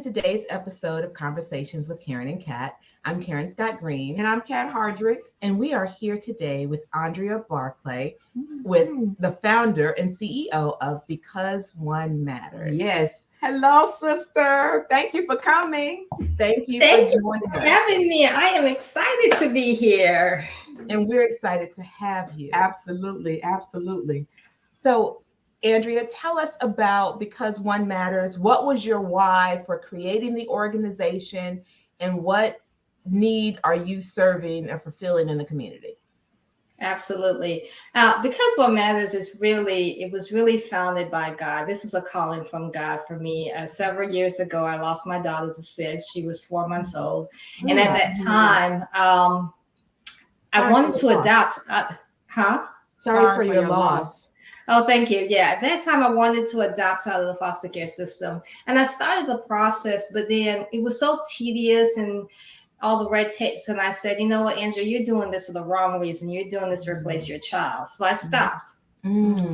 today's episode of Conversations with Karen and Kat. I'm Karen Scott Green, And I'm Kat Hardrick. and we are here today with Andrea Barclay, with the founder and CEO of Because One Matters. Yes. Hello, sister. Thank you for coming. Thank you Thank for you joining for us, having me. I am excited to be here. and we're excited to have you. Absolutely. Absolutely. So, Andrea, tell us about Because One Matters. What was your why for creating the organization, and what need are you serving or fulfilling in the community? Absolutely. Because what matters is it was really founded by God. This was a calling from God for me. Several years ago, I lost my daughter to SIDS. She was 4 months old. And at that time, I wanted to adopt. Sorry for your loss. Oh, thank you. Yeah, at that time, I wanted to adopt out of the foster care system. And I started the process, but then it was so tedious and all the red tapes. And I said, you know what, Andrew, you're doing this for the wrong reason. You're doing this to replace your child. So I stopped.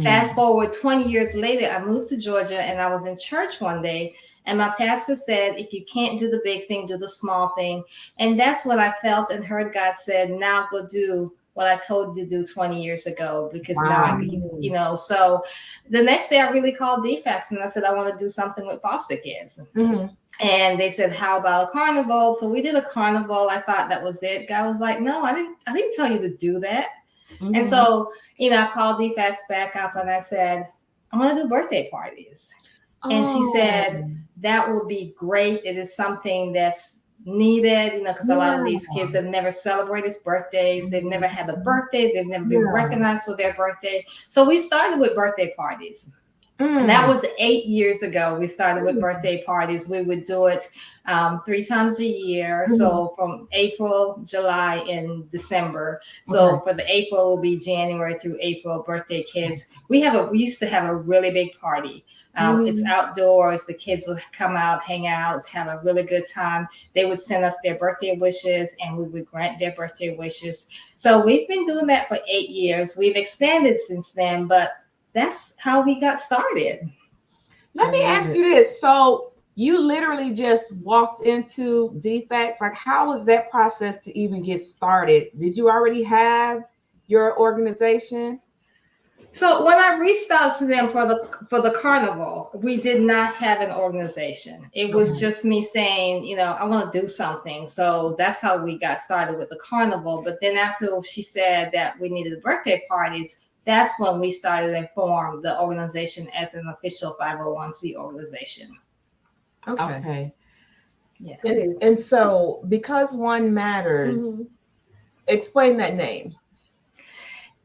Fast forward 20 years later, I moved to Georgia, and I was in church one day, and my pastor said, if you can't do the big thing, do the small thing. And that's what I felt and heard God said, now go do what I told you to do 20 years ago, because now I can, so the next day I really called DFACS and I said, I want to do something with foster kids. And they said, how about a carnival? So we did a carnival. I thought that was it. God was like, no, I didn't tell you to do that. And so, I called DFACS back up and I said, I want to do birthday parties. And she said, that would be great. It is something that's needed, because a lot of these kids have never celebrated birthdays. They've never had a birthday. They've never been recognized for their birthday. So we started with birthday parties. And that was 8 years ago. We started with birthday parties. We would do it 3 times a year. So from April, July, and December. So for the April will be January through April birthday kids. We used to have a really big party. It's outdoors. The kids would come out, hang out, have a really good time. They would send us their birthday wishes, and we would grant their birthday wishes. So we've been doing that for 8 years. We've expanded since then, but that's how we got started. Let me ask you this. So you literally just walked into DFACS. Like, how was that process to even get started? Did you already have your organization? So when I reached out to them for the carnival, we did not have an organization. It was just me saying, I want to do something. So that's how we got started with the carnival. But then after she said that we needed birthday parties, that's when we started and formed the organization as an official 501c organization. Okay. Yeah. And so, Because One Matters, explain that name.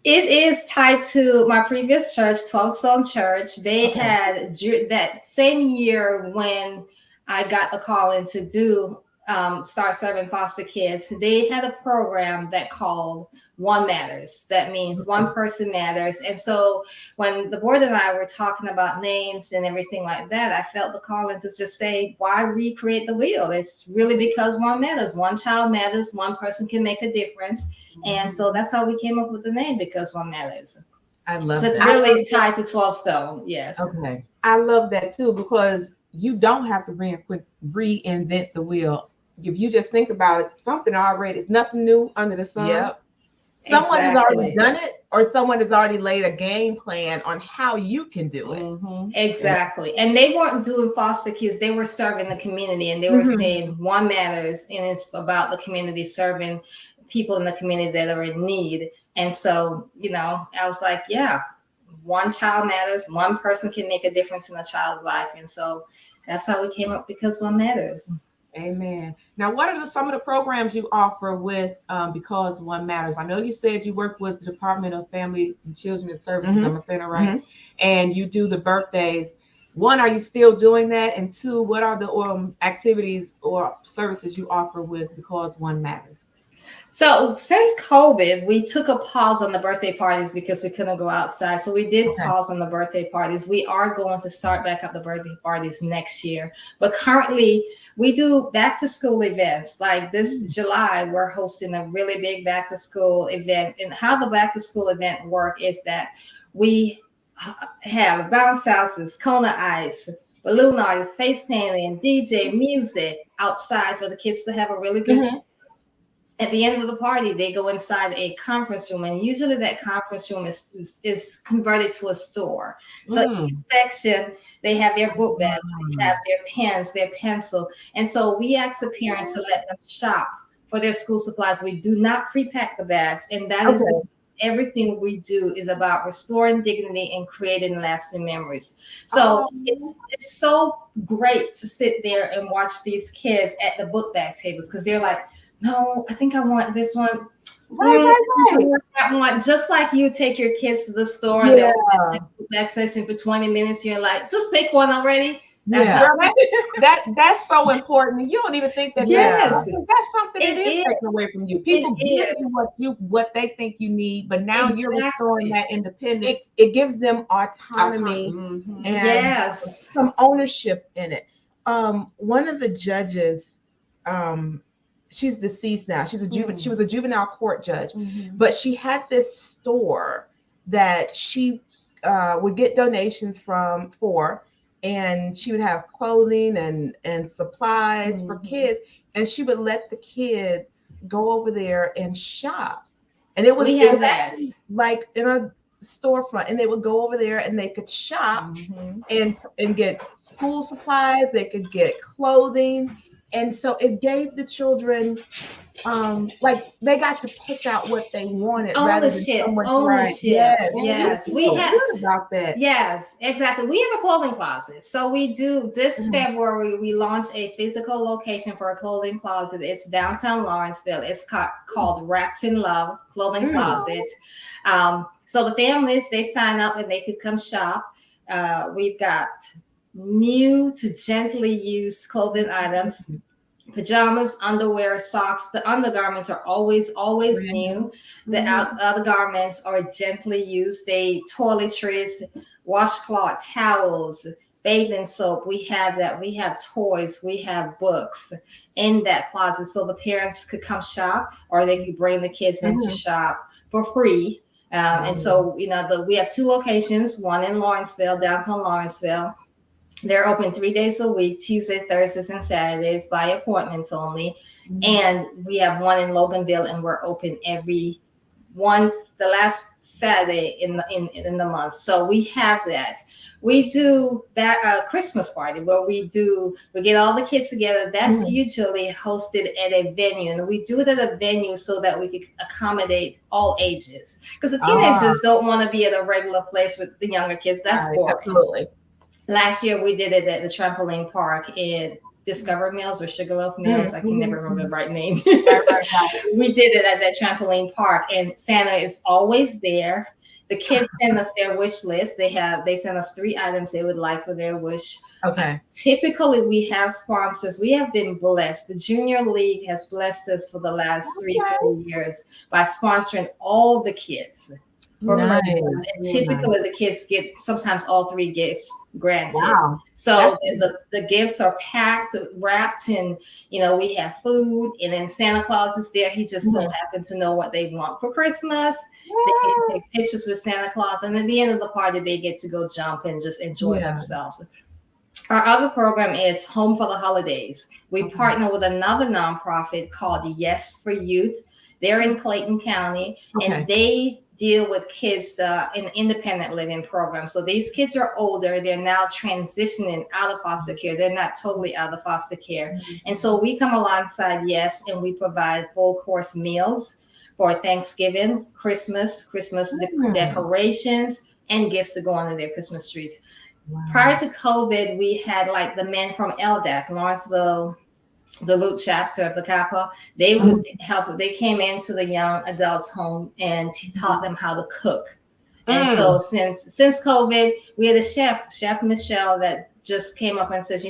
It is tied to my previous church, 12 Stone Church. They had that same year when I got the calling to start serving foster kids. They had a program that called One Matters. That means one person matters. And so when the board and I were talking about names and everything like that, I felt the calling to just say, why recreate the wheel? It's really because one matters. One child matters. One person can make a difference. And so that's how we came up with the name, Because One Matters. I love so that. It's really tied to 12 Stone. Yes. Okay. I love that too, because you don't have to reinvent the wheel. If you just think about it, something already, it's nothing new under the sun. Yep. Someone has already done it, or someone has already laid a game plan on how you can do it. Exactly. And they weren't doing foster kids. They were serving the community, and they were saying one matters, and it's about the community, serving people in the community that are in need. And so, I was like, yeah, one child matters. One person can make a difference in a child's life. And so that's how we came up, Because One Matters. Amen. Now, what are some of the programs you offer with Because One Matters? I know you said you work with the Department of Family and Children Services, am I saying it right? And you do the birthdays. One, are you still doing that? And two, what are the activities or services you offer with Because One Matters? So since COVID, we took a pause on the birthday parties because we couldn't go outside. So we did pause on the birthday parties. We are going to start back up the birthday parties next year. But currently, we do back to school events. Like this July, we're hosting a really big back to school event. And how the back to school event work is that we have bounce houses, Kona ice, balloon artists, face painting, DJ, music outside for the kids to have a really good time. At the end of the party, they go inside a conference room, and usually that conference room is converted to a store. So each section, they have their book bags, they have their pens, their pencil. And so we ask the parents to let them shop for their school supplies. We do not pre-pack the bags, and that is everything we do is about restoring dignity and creating lasting memories. So it's so great to sit there and watch these kids at the book bag tables, because they're like, no, I think I want this one. Right. That one. Just like you take your kids to the store and they'll sit in the back section for 20 minutes. You're like, just pick one already. That's so important. You don't even think that that's something that is taken away from you. People give you what they think you need, but now you're restoring that independence. It gives them autonomy and some ownership in it. One of the judges, she's deceased now. She was a juvenile court judge, but she had this store that she would get donations for, and she would have clothing and supplies for kids, and she would let the kids go over there and shop. And it was like in a storefront, and they would go over there and they could shop and get school supplies, they could get clothing. And so it gave the children, like they got to pick out what they wanted. Ownership. Yes. We have about that. Yes, exactly. We have a clothing closet. So we do this February, we launched a physical location for a clothing closet. It's downtown Lawrenceville. It's called Wrapped in Love Clothing Closet. So the families, they sign up and they could come shop. We've got new to gently used clothing items, pajamas, underwear, socks. The undergarments are always new. The other garments are gently used. They toiletries, washcloth, towels, bathing soap. We have that. We have toys. We have books in that closet, so the parents could come shop, or they could bring the kids in to shop for free. And so, we have 2 locations, one in Lawrenceville, downtown Lawrenceville. They're open 3 days a week, Tuesdays, Thursdays, and Saturdays by appointments only. And we have one in Loganville, and we're open the last Saturday in the month. So we have that. We do that Christmas party where we get all the kids together. That's usually hosted at a venue, and we do it at a venue so that we can accommodate all ages. Because the teenagers don't want to be at a regular place with the younger kids. That's boring. Absolutely. Last year we did it at the trampoline park in Discover Mills or Sugarloaf Mills. I can never remember the right name. We did it at that trampoline park, and Santa is always there. The kids send us their wish list. They send us 3 items they would like for their wish. Okay. Typically, we have sponsors. We have been blessed. The Junior League has blessed us for the last 3-4 years by sponsoring all the kids. Nice. And typically, the kids get sometimes all 3 gifts granted. Wow. So the gifts are packed, wrapped, and we have food. And then Santa Claus is there. He just so happened to know what they want for Christmas. They get to take pictures with Santa Claus, and at the end of the party, they get to go jump and just enjoy themselves. Our other program is Home for the Holidays. We partner with another nonprofit called Yes for Youth. They're in Clayton County, and they deal with kids in independent living programs. So these kids are older. They're now transitioning out of foster care. They're not totally out of foster care. And so we come alongside Yes, and we provide full course meals for Thanksgiving, Christmas decorations, and gifts to go under their Christmas trees. Wow. Prior to COVID, we had like the men from LDAC, Lawrenceville, the Luke chapter of the Kappa. They would help. They came into the young adults' home and taught them how to cook. And so since COVID, we had a Chef Michelle, that just came up and says,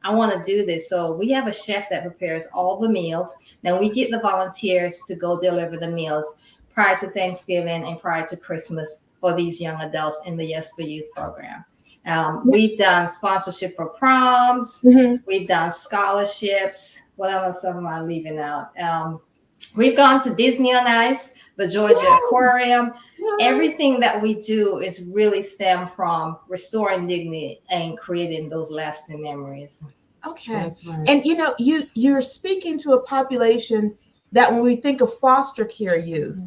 I want to do this. So we have a chef that prepares all the meals. Then we get the volunteers to go deliver the meals prior to Thanksgiving and prior to Christmas for these young adults in the Yes for Youth program. We've done sponsorship for proms. We've done scholarships. What else am I leaving out? We've gone to Disney on Ice, the Georgia Aquarium. Everything that we do is really stem from restoring dignity and creating those lasting memories. Okay. That's right. And you're speaking to a population that when we think of foster care youth,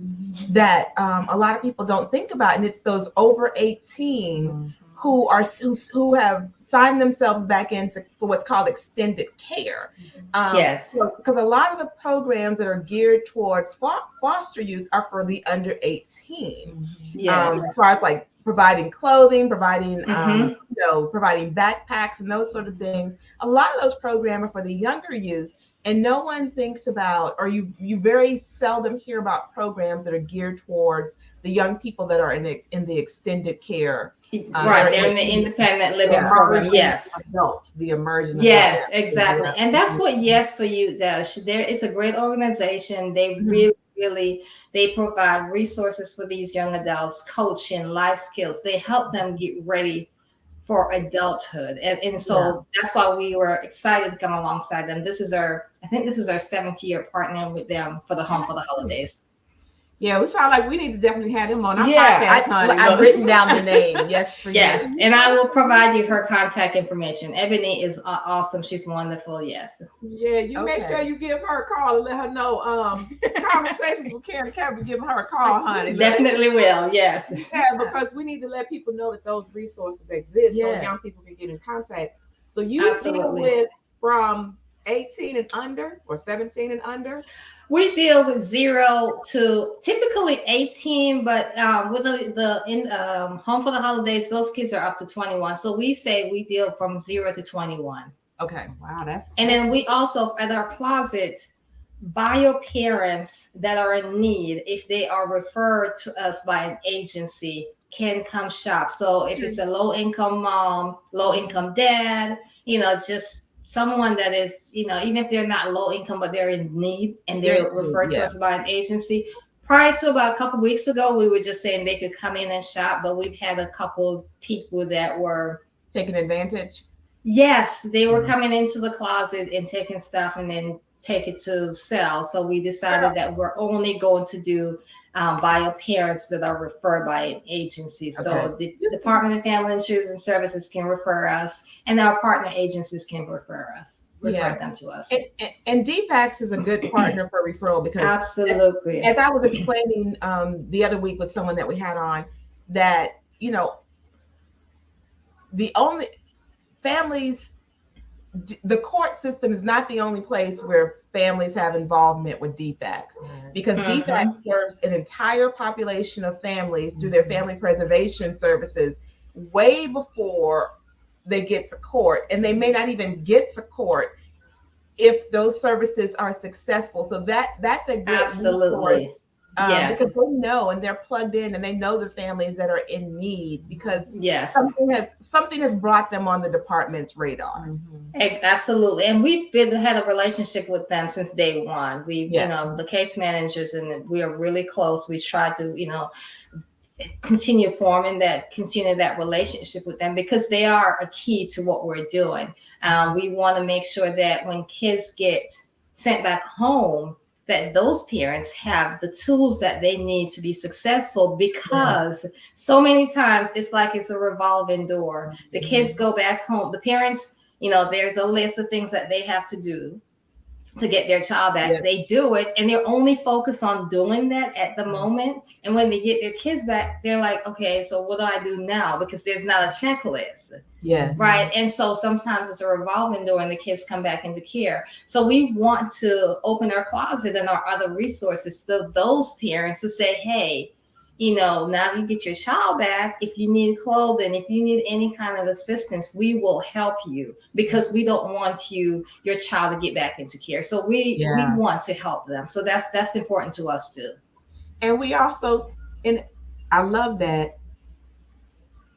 that a lot of people don't think about, and it's those over 18 who have signed themselves back into for what's called extended care. Yes. Because a lot of the programs that are geared towards foster youth are for the under 18. Yes. As far as like providing clothing, providing providing backpacks and those sort of things. A lot of those programs are for the younger youth, and no one thinks about, or you very seldom hear about programs that are geared towards the young people that are in the extended care. Right, they're in the independent living program. Yes, adults, the emerging. Yes, adults. exactly, and that's what Yes for You does. There is a great organization. They really they provide resources for these young adults, coaching, life skills. They help them get ready for adulthood, and so that's why we were excited to come alongside them. I think this is our 7th year partnering with them for the Home for the Holidays. Yeah, we sound like we need to definitely have them on our podcast, honey. I've written down the name. Yes, for yes, you. and I will provide you her contact information. Ebony is awesome. She's wonderful. Yes. Yeah, you make sure you give her a call and let her know. Conversations with Karen Campbell, giving her a call, honey. Definitely will. Yes. Yeah, because we need to let people know that those resources exist so young people can get in contact. So you deal with from 18 and under or 17 and under? We deal with 0 to typically 18, but with the Home for the Holidays, those kids are up to 21. So we say we deal from 0 to 21. Okay. Wow, and then we also at our closet, bio parents that are in need, if they are referred to us by an agency, can come shop. So if it's a low income mom, low income dad, just someone that is, even if they're not low income, but they're in need and they're referred to us by an agency. Prior to about a couple of weeks ago, we were just saying they could come in and shop, but we've had a couple people that were taking advantage. Yes, they were coming into the closet and taking stuff and then take it to sell. So we decided that we're only going to do bio parents that are referred by an agency. So the Department of Family and Children Services can refer us, and our partner agencies can refer them to us. And DFACS is a good partner for referral because absolutely, as I was explaining the other week with someone that we had on, that the only families, the court system is not the only place where families have involvement with DFACS, because DFACS serves an entire population of families through their family preservation services way before they get to court, and they may not even get to court if those services are successful. So that's a good absolutely. Because they know, and they're plugged in, and they know the families that are in need, because something has brought them on the department's radar. Absolutely, and we've had a relationship with them since day one. We, the case managers, and we are really close. We try to, continue that relationship with them, because they are a key to what we're doing. We want to make sure that when kids get sent back home, that those parents have the tools that they need to be successful, because so many times it's like it's a revolving door. The kids go back home. The parents, there's a list of things that they have to do to get their child back. They do it, and they're only focused on doing that at the moment. And when they get their kids back, they're like, okay, so what do I do now? Because there's not a checklist. Right. And so sometimes it's a revolving door and the kids come back into care. So we want to open our closet and our other resources to those parents who say, hey, now you get your child back. If you need clothing, if you need any kind of assistance, we will help you, because we don't want your child to get back into care. So we want to help them. So that's important to us too. And we also, and I love that,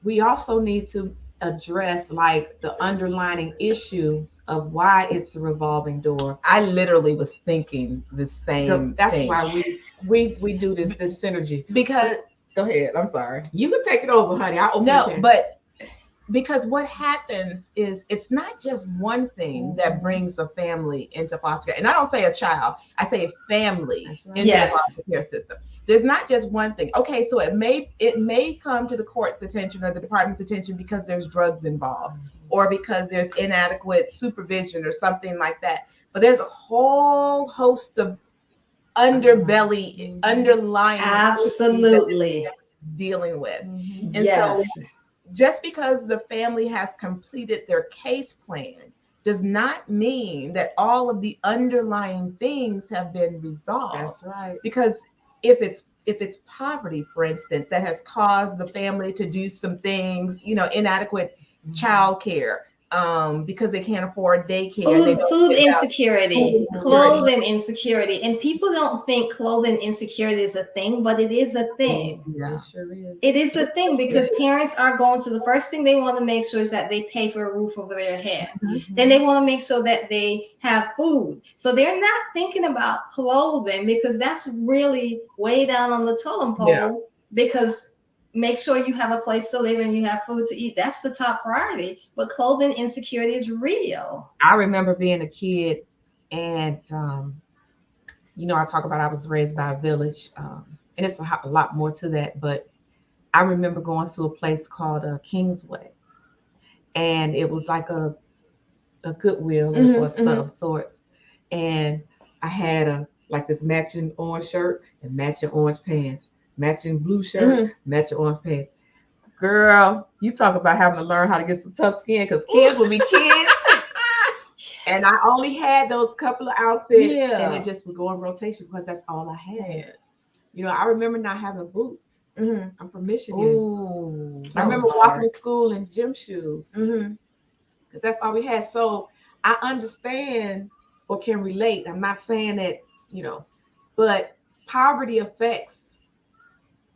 we also need to address like the underlying issue of why it's a revolving door. I literally was thinking the same That's thing. why we do this synergy. Because go ahead, I'm sorry. You can take it over, honey. But because what happens is it's not just one thing that brings a family into foster care. And I don't say a child, I say a family into the foster care system. There's not just one thing. Okay, so it may come to the court's attention or the department's attention because there's drugs involved or because there's inadequate supervision or something like that. But there's a whole host of underlying absolutely dealing with. And yes. so just because the family has completed their case plan does not mean that all of the underlying things have been resolved. That's right. Because if it's poverty, for instance, that has caused the family to do some things, inadequate childcare, because they can't afford daycare. Food insecurity, clothing insecurity. And people don't think clothing insecurity is a thing, but it is a thing. Yeah, it sure is. It is a thing because parents are going to, the first thing they want to make sure is that they pay for a roof over their head. Then they want to make sure that they have food. So they're not thinking about clothing because that's really way down on the totem pole because make sure you have a place to live and you have food to eat. That's the top priority. But clothing insecurity is real. I remember being a kid and, I talk about I was raised by a village and it's a lot more to that. But I remember going to a place called Kingsway and it was like a Goodwill or of sorts. And I had this matching orange shirt and matching orange pants. Matching blue shirt, matching orange pants. Girl, you talk about having to learn how to get some tough skin because kids will be kids. And I only had those couple of outfits and it just would go in rotation because that's all I had. I remember not having boots. I'm from Michigan. Ooh, I remember walking to school in gym shoes because that's all we had. So I understand or can relate. I'm not saying that, but poverty affects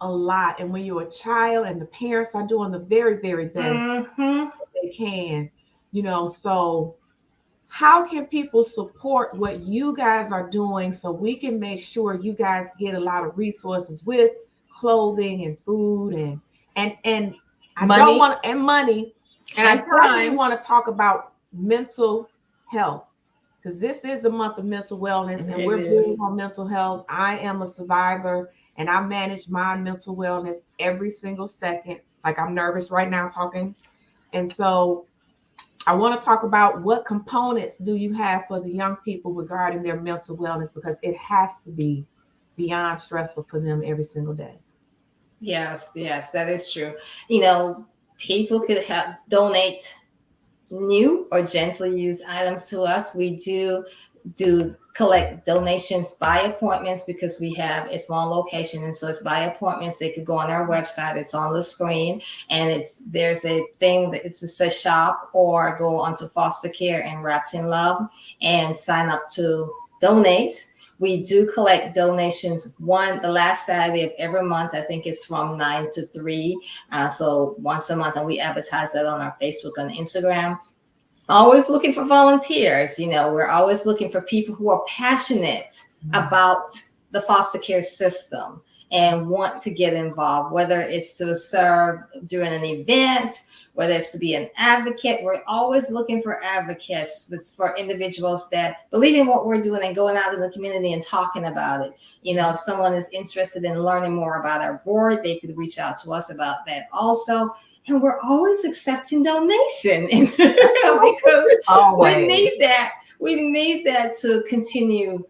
a lot. And when you're a child and the parents are doing the very, very best they can, so how can people support what you guys are doing so we can make sure you guys get a lot of resources with clothing and food and I money. Don't want and money. And I definitely want to talk about mental health because this is the month of mental wellness and we're big on mental health. I am a survivor and I manage my mental wellness every single second. Like I'm nervous right now talking. And so I want to talk about what components do you have for the young people regarding their mental wellness because it has to be beyond stressful for them every single day. Yes, that is true. People could donate new or gently used items to us. We do collect donations by appointments because we have a small location, and so it's by appointments. They could go on our website, it's on the screen, and there's a thing that it's just a shop, or go onto foster care and Wrapped in Love and sign up to donate. We do collect donations the last Saturday of every month. I think it's from 9 to 3. So once a month, and we advertise that on our Facebook and Instagram. Always looking for volunteers. We're always looking for people who are passionate about the foster care system and want to get involved, whether it's to serve during an event, whether it's to be an advocate. We're always looking for advocates. It's for individuals that believe in what we're doing and going out in the community and talking about it. If someone is interested in learning more about our board, they could reach out to us about that also. And we're always accepting donation because we need that. We need that to continue.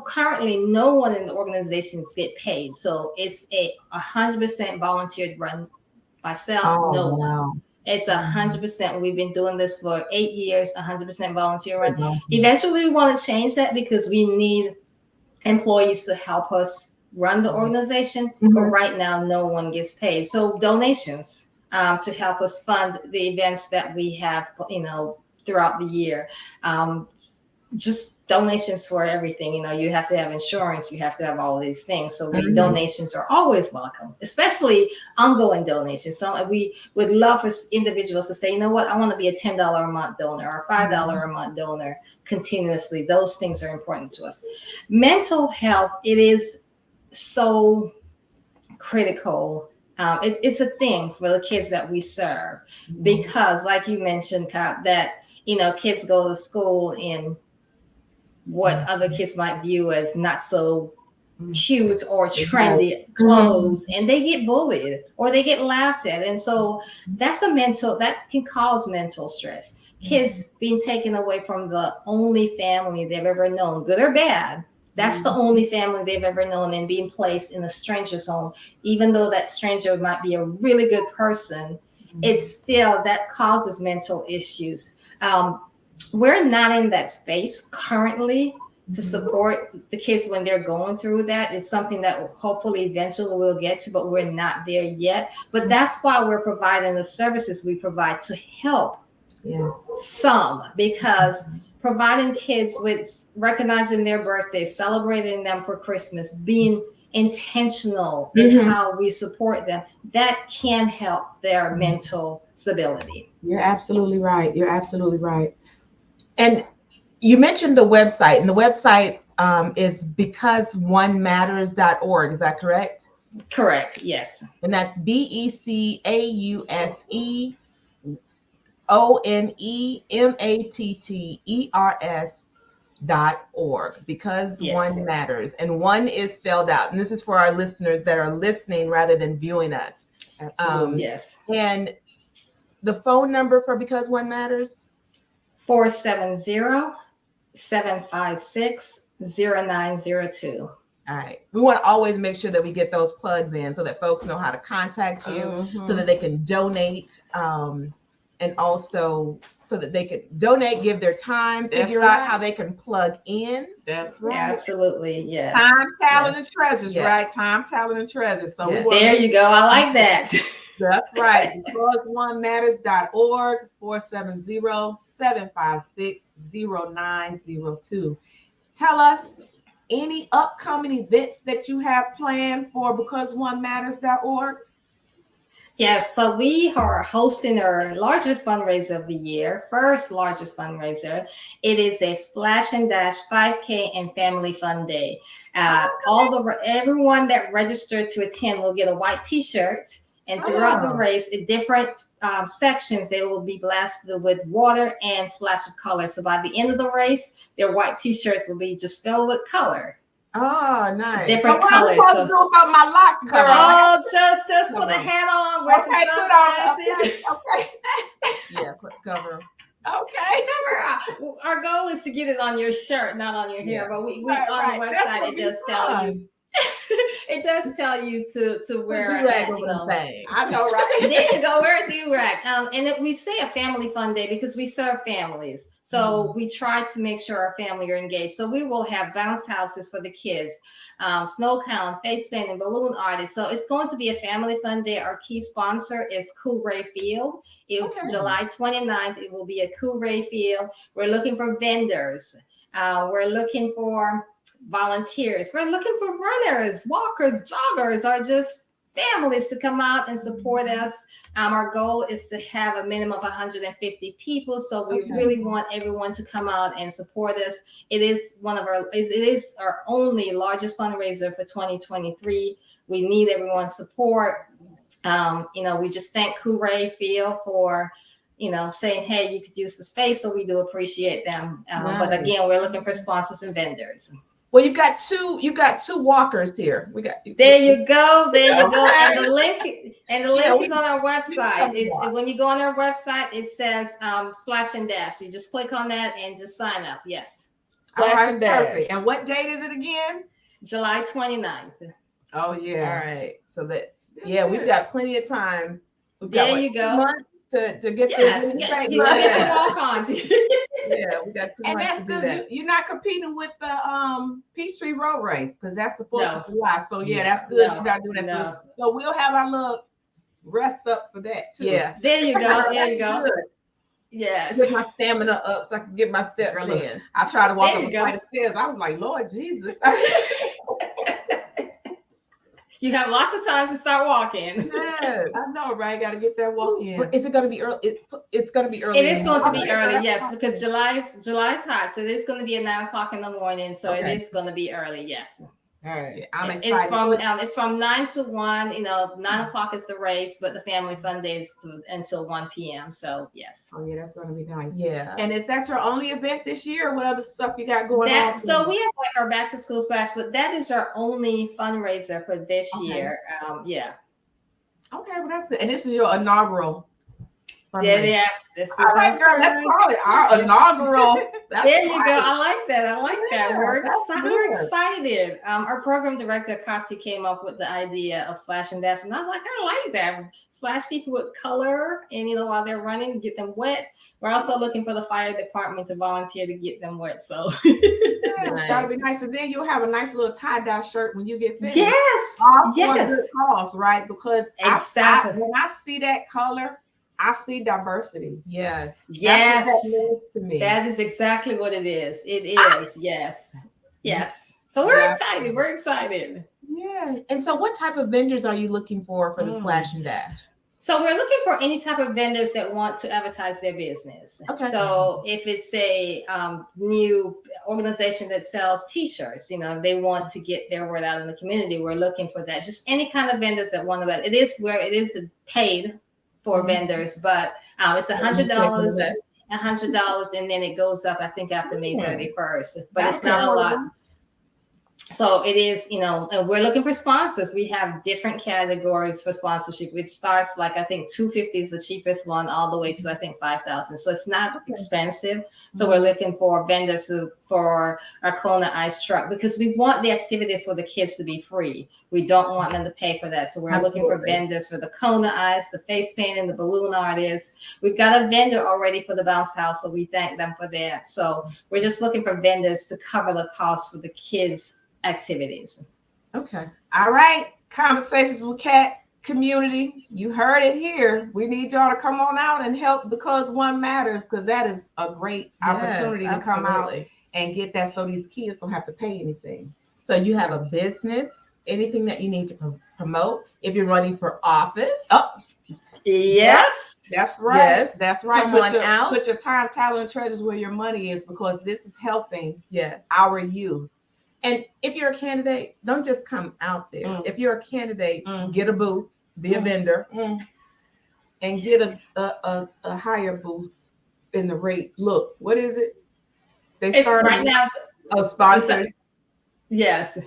Currently no one in the organizations get paid. So it's 100% volunteer run by self. No one. It's 100%. We've been doing this for 8 years, 100% volunteer run. Eventually we want to change that because we need employees to help us run the organization. But right now no one gets paid. So donations. To help us fund the events that we have, throughout the year. Just donations for everything. You have to have insurance. You have to have all of these things. So donations are always welcome, especially ongoing donations. So we would love for individuals to say, you know what, I want to be a $10 a month donor or $5 a month donor continuously. Those things are important to us. Mental health, it is so critical It's a thing for the kids that we serve, because like you mentioned, Kyle, that kids go to school in what other kids might view as not so cute or trendy clothes, and they get bullied or they get laughed at, and so that can cause mental stress. Kids being taken away from the only family they've ever known, good or bad. That's the only family they've ever known, and being placed in a stranger's home, even though that stranger might be a really good person, it's still, that causes mental issues. We're not in that space currently to support the kids when they're going through that. It's something that hopefully eventually we'll get to, but we're not there yet. But that's why we're providing the services we provide to help some, because providing kids with recognizing their birthdays, celebrating them for Christmas, being intentional in how we support them, that can help their mental stability. You're absolutely right. You're absolutely right. And you mentioned the website, and the website is becauseonematters.org. Is that correct? Correct. Yes. And that's BecauseOnematters.org, because one matters, and one is spelled out. And this is for our listeners that are listening rather than viewing us. Yes. And the phone number for Because One Matters? 470-756-0902. All right. We want to always make sure that we get those plugs in so that folks know how to contact you, so that they can donate, and also so that they can donate, give their time, figure out how they can plug in. That's right. Absolutely. Yes. Time, talent, and treasures, right? Time, talent, and treasures. So there you go. I like that. That's right. BecauseOneMatters.org, 470-756-0902. Tell us any upcoming events that you have planned for BecauseOneMatters.org. Yes, so we are hosting our largest fundraiser of the year, first largest fundraiser. It is a Splash and Dash 5K and Family Fun Day. Everyone that registered to attend will get a white T-shirt, and throughout the race, in different sections, they will be blasted with water and splash of color. So by the end of the race, their white T-shirts will be just filled with color. Oh, nice. Different colors. What am I supposed to do about my locks, girl? Oh, just put a hat on, wear some sunglasses. Okay. Yeah, cover. Okay. Our goal is to get it on your shirt, not on your hair. But we on the website, it does tell you. It does tell you to wear a hat. I know, right? There you go, wear a do-rag. And we say a family fun day because we serve families. So we try to make sure our family are engaged. So we will have bounce houses for the kids, snow cone, face painting, balloon artists. So it's going to be a family fun day. Our key sponsor is Coolray Field. It's July 29th. It will be a Coolray Field. We're looking for vendors. We're looking for volunteers. We're looking for runners, walkers, joggers, or just families to come out and support us. Our goal is to have a minimum of 150 people. So we really want everyone to come out and support us. It is our only largest fundraiser for 2023. We need everyone's support. We just thank Coolray Field for saying, hey, you could use the space. So we do appreciate them. But again, we're looking for sponsors and vendors. Well, you've got two walkers here. There you go. And the link is on our website. When you go on our website, it says Splash and Dash. You just click on that and just sign up. Yes. Splash and Dash. Perfect. And what date is it again? July 29th. Oh yeah. All right. So we've got plenty of time. There you go. 2 months to get this. Get some walk-ons. Yeah, we got 2 months to do that. You're not competing with the Peachtree Road Race because that's the 4th of July. So that's good. You gotta do that. No. So we'll have our little rest up for that too. Yeah. There you go. There you go. Good. Yes. Get my stamina up so I can get my steps in. I tried to walk up a flight of stairs. I was like, Lord Jesus. You have lots of time to start walking. Yes, I know, right? Got to get that walk in. But is it going to be early? It's going to be early. It is going to be early, yes, because July's hot, so it's going to be at 9:00 in the morning. So it is going to be early, yes. All right. I'm excited. It's from 9 to 1. 9 o'clock is the race, but the family fun day is until 1 p.m. So yes. Oh yeah, that's gonna be nice. Yeah. And is that your only event this year? Or what other stuff you got going on? So we have like our back to school splash, but that is our only fundraiser for this year. Yeah. Okay, well that's good. And this is your inaugural. Yes, this is all right, girl. Let's call it our inaugural. There you go. I like that. Yeah, We're excited. Our program director Kati came up with the idea of Splash and Dash, and I was like, I like that. Splash people with color, and while they're running, get them wet. We're also looking for the fire department to volunteer to get them wet. So that'll be nice. And then you'll have a nice little tie-dye shirt when you get finished. Yes. All for a good cause, right? Because exactly. when I see that color, I see diversity. Yes. Yes. That means to me. That is exactly what it is. It is. Yes. Yes. So we're excited. We're excited. Yeah. And so what type of vendors are you looking for the Splash and Dash? So we're looking for any type of vendors that want to advertise their business. Okay. So if it's a new organization that sells T-shirts, they want to get their word out in the community, we're looking for that. Just any kind of vendors that want to. It is paid for vendors, but it's $100, and then it goes up, I think, after May 31st. But it's not a lot. So it is, and we're looking for sponsors. We have different categories for sponsorship. It starts like, I think $250 is the cheapest one, all the way to, I think, $5,000. So it's not expensive. So we're looking for vendors for our Kona Ice truck, because we want the activities for the kids to be free. We don't want them to pay for that. So we're looking for vendors for the Kona Ice, the face painting, the balloon artists. We've got a vendor already for the bounce house, so we thank them for that. So we're just looking for vendors to cover the cost for the kids' activities. Okay. All right. Conversations with Cat community. You heard it here. We need y'all to come on out and help Because One Matters, because that is a great opportunity to come out and get that, so these kids don't have to pay anything. So you have a business, anything that you need to promote. If you're running for office. Yes. That's right. Yes. That's right. Put your time, talent, and treasures where your money is, because this is helping Yes. our youth. And if you're a candidate, don't just come out there. If you're a candidate, get a booth, be a vendor, and get a higher booth in the rate. Look, what is it? It's right now. Sponsors. Yes.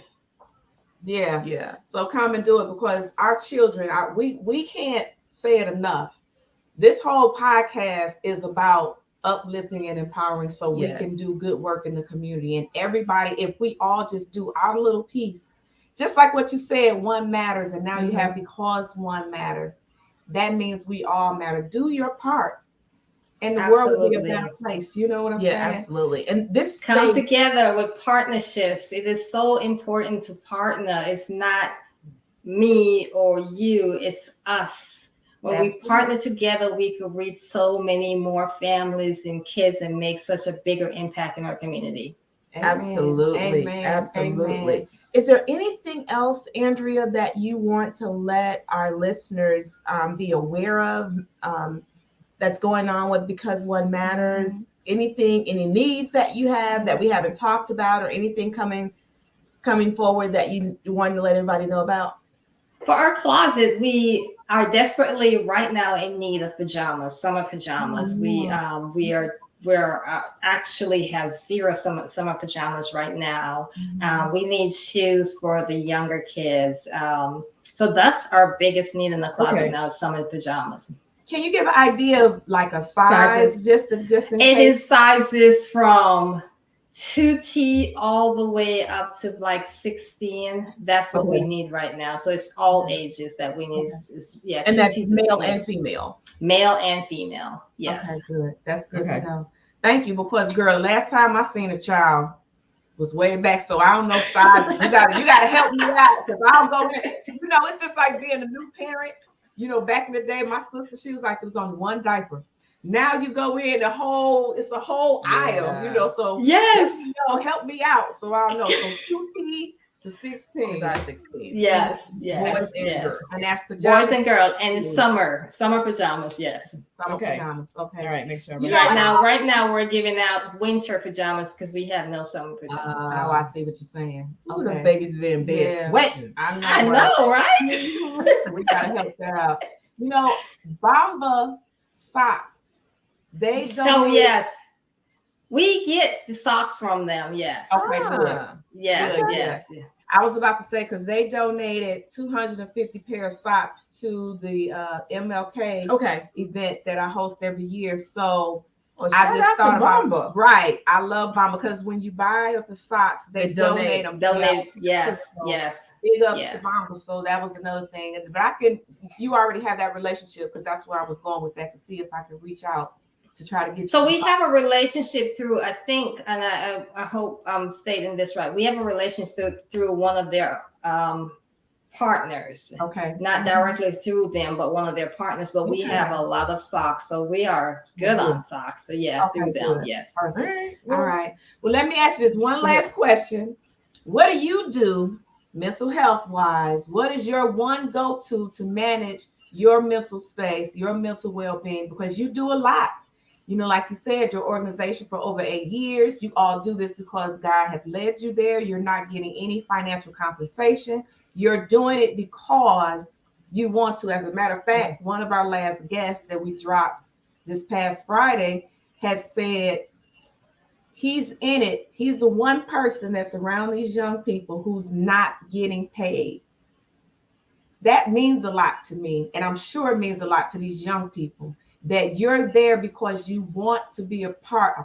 Yeah. So come and do it, because our children, we can't say it enough. This whole podcast is about uplifting and empowering, so we can do good work in the community. And everybody, if we all just do our little piece, just like what you said, one matters, and now you have Because One Matters. That means we all matter. Do your part, and the world will be a better place. You know what I'm saying? Yeah, absolutely. And this come together with partnerships. It is so important to partner. It's not me or you, it's us. When we partner together, we could reach so many more families and kids and make such a bigger impact in our community. Amen. Absolutely. Amen. Absolutely. Amen. Is there anything else, Andrea, that you want to let our listeners be aware of that's going on with Because One Matters? Anything, any needs that you have that we haven't talked about, or anything coming forward that you wanted to let everybody know about? For our closet, we are desperately right now in need of pajamas, summer pajamas. We actually have zero summer pajamas right now. We need shoes for the younger kids. So that's our biggest need in the closet now, is summer pajamas. Can you give an idea of like a size, just in case? It is sizes from 2T all the way up to like 16. That's what we need right now. So it's all ages that we need. And that's male and female. Male and female. Yes. Okay, good. That's good to know. Thank you, because girl, last time I seen a child was way back, so I don't know sizes. You gotta help me out, because I'll go in. It's just like being a new parent. Back in the day, my sister, she was like, it was only one diaper. Now you go in it's a whole aisle, so yes, help me out. So I don't know. So 2T to 16. Size 16. Yes, Boys yes, and yes. girls. And that's pajamas. Boys and girls, and summer pajamas. Yes. Summer Okay. pajamas. Okay. All right, make sure. You know, Right now, we're giving out winter pajamas because we have no summer pajamas. Oh, I see what you're saying. Ooh, those Okay. babies be in bed Yeah. sweating. I know. I know, right? We gotta help that out. You know, Bamba socks. They So donate. yes, we get the socks from them. Yes, Okay, good. Ah, yes, good, yes. I was about to say because they donated 250 pair of socks to the MLK okay. event that I host every year. So Well, I shout just out thought to about Bamba. right. I love Bamba because when you buy us the socks, they They donate donate. them. Donate. Yes, So yes. big ups Yes. to Bamba. So that was another thing. But you already have that relationship because that's where I was going with that to see if I could reach out to try to get. So we have a relationship through, I think, and I hope I'm stating this right. We have a relationship through one of their partners. Okay. Not directly through them, but one of their partners. But we have a lot of socks, so we are good on socks. So yes, Okay, through them. good. Yes. All right. All right. Well, let me ask you this one last question. What do you do mental health wise? What is your one go-to to manage your mental space, your mental well-being? Because you do a lot. You know, like you said, your organization for over 8 years, you all do this because God has led you there. You're not getting any financial compensation. You're doing it because you want to. As a matter of fact, one of our last guests that we dropped this past Friday has said he's in it. He's the one person that's around these young people who's not getting paid. That means a lot to me, and I'm sure it means a lot to these young people that you're there because you want to be a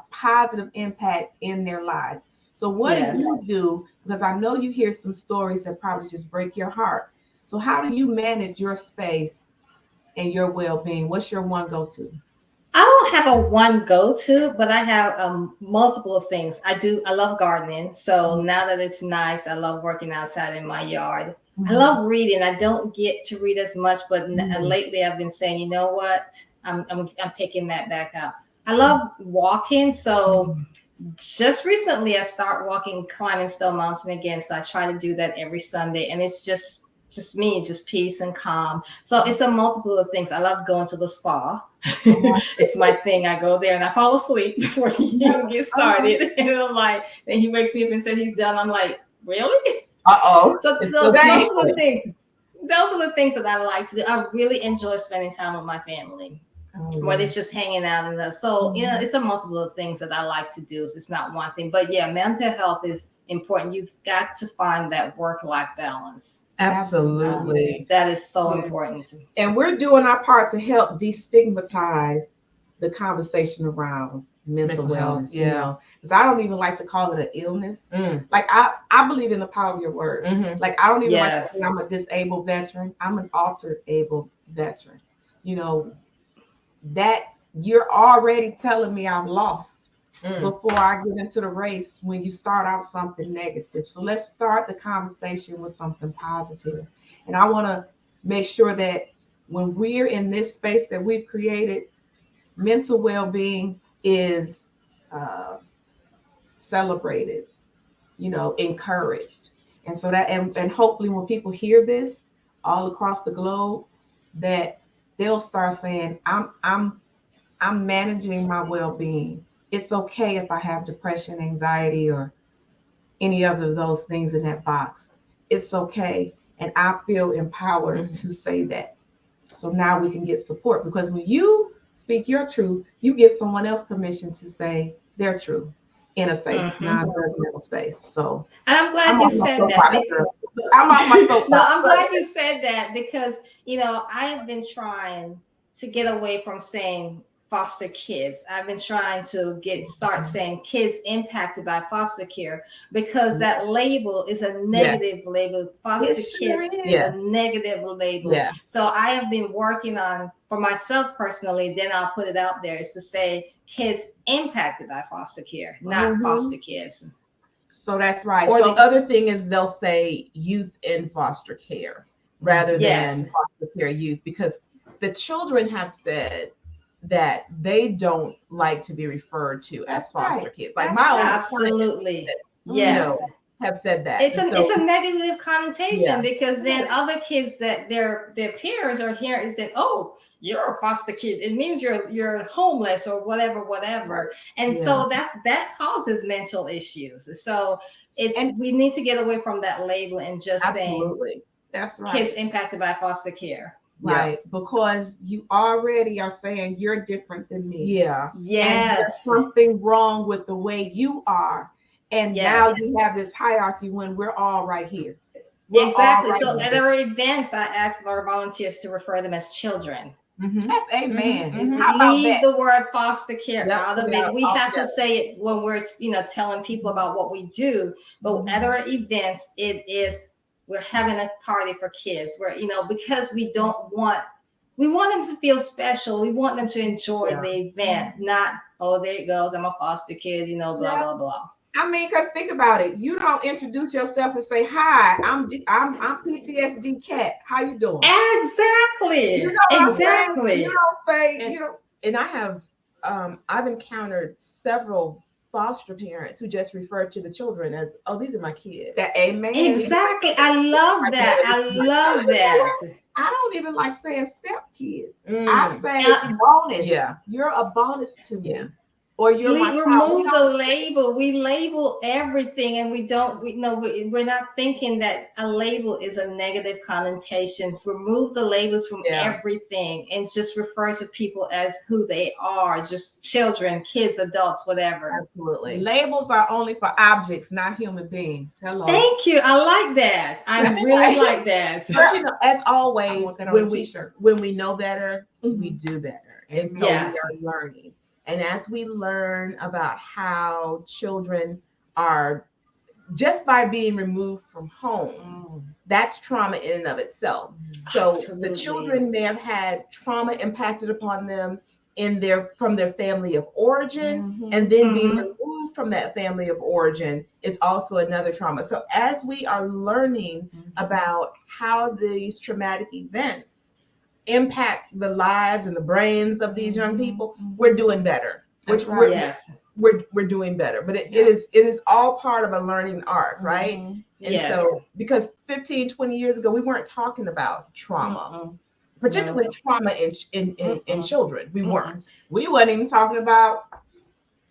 positive impact in their lives. So what do you do? Because I know you hear some stories that probably just break your heart. So how do you manage your space and your well-being? What's your one go-to? I don't have a one go-to, but I have multiple of things. I love gardening. So now that it's nice, I love working outside in my yard. I love reading. I don't get to read as much, but lately I've been saying, you know what? I'm picking that back up. I love walking. So just recently I started walking, climbing Stone Mountain again. So I try to do that every Sunday, and it's just me, just peace and calm. So it's a multiple of things. I love going to the spa. It's my thing. I go there and I fall asleep before he even gets started. And I'm like, then he wakes me up and said he's done. I'm like, really? So those are the things. Those are the things that I like to do. I really enjoy spending time with my family. Whether it's just hanging out and so it's a multiple of things that I like to do. It's not one thing, but yeah, mental health is important. You've got to find that work-life balance. Absolutely. That is so important. And we're doing our part to help destigmatize the conversation around mental wellness. You know, because I don't even like to call it an illness. Like I believe in the power of your words. Like I don't even like to say I'm a disabled veteran. I'm an altered able veteran. You know, that you're already telling me I've lost before I get into the race when you start out something negative. So let's start the conversation with something positive. And I want to make sure that when we're in this space that we've created, mental well-being is celebrated, you know, encouraged. And so that, and hopefully when people hear this all across the globe, that they'll start saying, I'm managing my well-being. It's okay if I have depression, anxiety, or any other of those things in that box. It's okay. And I feel empowered to say that. So now we can get support, because when you speak your truth, you give someone else permission to say their truth in a safe, non-judgmental space. So and I'm glad you said that. I'm off my soapbox. No, I'm glad you said that, because I have been trying to get away from saying foster kids. I've been trying to start saying kids impacted by foster care, because that label is a negative label. Foster kids is a negative label. So I have been working on, for myself personally, then I'll put it out there, is to say kids impacted by foster care, not foster kids. So that's right. Or so the other thing is they'll say youth in foster care rather than foster care youth, because the children have said that they don't like to be referred to as foster kids. Like my own absolutely. Yes. have said that. It's And it's a negative connotation Yeah. because then other kids that their peers are hearing is that, oh, you're a foster kid. It means you're homeless or whatever. And so that causes mental issues. So we need to get away from that label and just absolutely. saying That's right. kids impacted by foster care. Right. Because you already are saying you're different than me. Yeah. Yes. And there's something wrong with the way you are. And now you have this hierarchy when we're all right here. Exactly. So at our events, I ask our volunteers to refer them as children. That's amen. Leave the word foster care out of it. We have to say it when we're telling people about what we do. But at our events, we're having a party for kids where because we want them to feel special. We want them to enjoy the event, not, oh, there it goes, I'm a foster kid, blah blah blah. I mean, because think about it. You don't introduce yourself and say, "Hi, I'm PTSD Cat. How you doing?" Exactly. Exactly. You don't say, And I have, I've encountered several foster parents who just refer to the children as, "Oh, these are my kids." Amen. Exactly. I love that. I love that. I don't even like saying step kids. I say bonus. Yeah. You're a bonus to me. Yeah. Or you're remove the label. We label everything, and we're not thinking that a label is a negative connotation. Remove the labels from everything and just refer to people as who they are, just children, kids, adults, whatever. Absolutely. Labels are only for objects, not human beings. Hello. Thank you. I like that. I really like that. But as always, when we know better, we do better. And so we are learning. And as we learn about how children are, just by being removed from home, that's trauma in and of itself. So the children may have had trauma impacted upon them from their family of origin, and then being removed from that family of origin is also another trauma. So as we are learning about how these traumatic events impact the lives and the brains of these young people, we're doing better. We're doing better, but it is all part of a learning arc, right? And so because 15, 20 years ago, we weren't talking about trauma, particularly trauma in children. We weren't. We weren't even talking about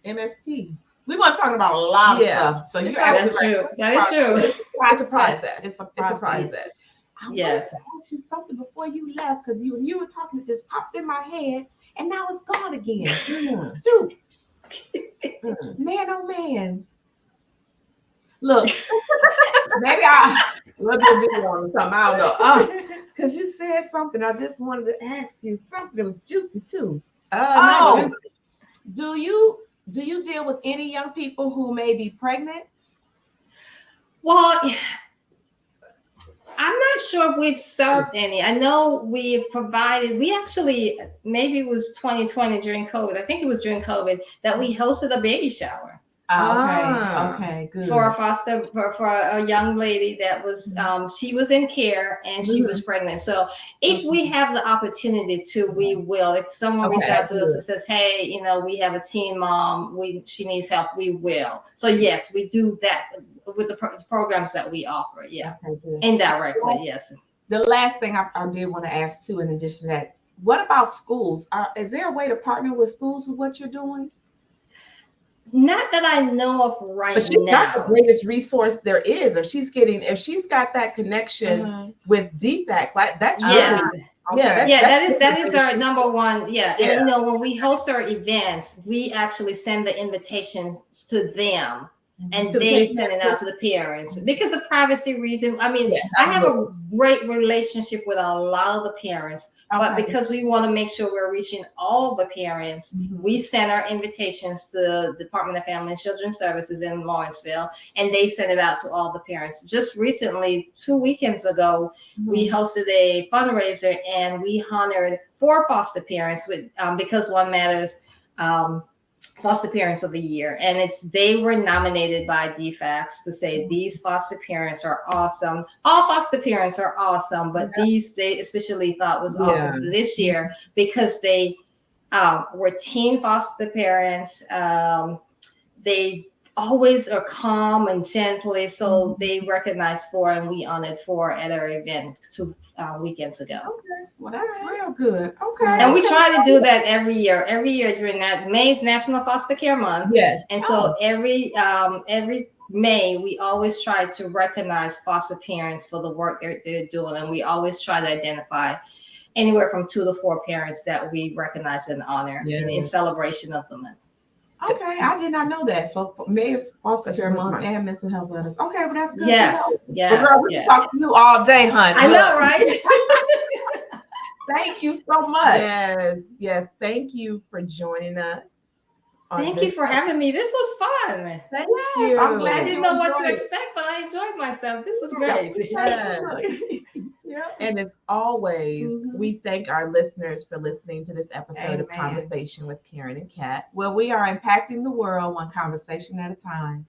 MST. We weren't talking about a lot of stuff. So that's true. That is true. It's a process. It's a process. I wanted to ask you something before you left, because you were talking, it just popped in my head, and now it's gone again. Shoot. Man, oh man. Look, maybe we'll do a video on something. I don't know. Because you said something. I just wanted to ask you something that was juicy too. Do you deal with any young people who may be pregnant? Well, I'm not sure if we've served any. I know we've provided, we actually, maybe it was 2020 during COVID. I think it was during COVID that we hosted a baby shower. Okay, good. For a young lady that was, she was in care and she was pregnant. So if we have the opportunity to, we will. If someone reaches out to us and says, hey, we have a teen mom, she needs help, we will. So yes, we do that with the programs that we offer. Yeah. Indirectly, yes. The last thing I did want to ask too, in addition to that, what about schools? Is there a way to partner with schools with what you're doing? Not that I know of right now. But she's not the greatest resource there is. If she's got that connection with DFAC, like that's that is our number one. Yeah. And when we host our events, we actually send the invitations to them. And they send it out to the parents because of privacy reason. I mean, I have a great relationship with a lot of the parents, but because we want to make sure we're reaching all the parents, we send our invitations to the Department of Family and Children's Services in Lawrenceville, and they send it out to all the parents. Just recently, 2 weekends ago, we hosted a fundraiser and we honored 4 foster parents with Because One Matters. Foster Parents of the Year, and they were nominated by DFACS to say these foster parents are awesome. All foster parents are awesome, but these they especially thought was awesome this year because they were teen foster parents. They always are calm and gently. So they recognized 4 and we honored 4 at our event 2 weekends ago. Okay. Well, that's real good. Okay. And we try to do that every year. Every year during that May's National Foster Care Month. Yes. And so every May, we always try to recognize foster parents for the work they're doing. And we always try to identify anywhere from 2 to 4 parents that we recognize and honor in celebration of the month. Okay, I did not know that. So May is foster care month and mental health wellness. Okay, well that's good. Yes, Well, girl, we can talk to you all day, honey. I know, right? Thank you so much. Yes. Thank you for joining us. Thank you for having me. This was fun. Thank you. I'm glad I didn't know what to expect, but I enjoyed myself. This was great. Yeah. And as always, we thank our listeners for listening to this episode of Conversation with Karen and Kat. Well, we are impacting the world one conversation at a time.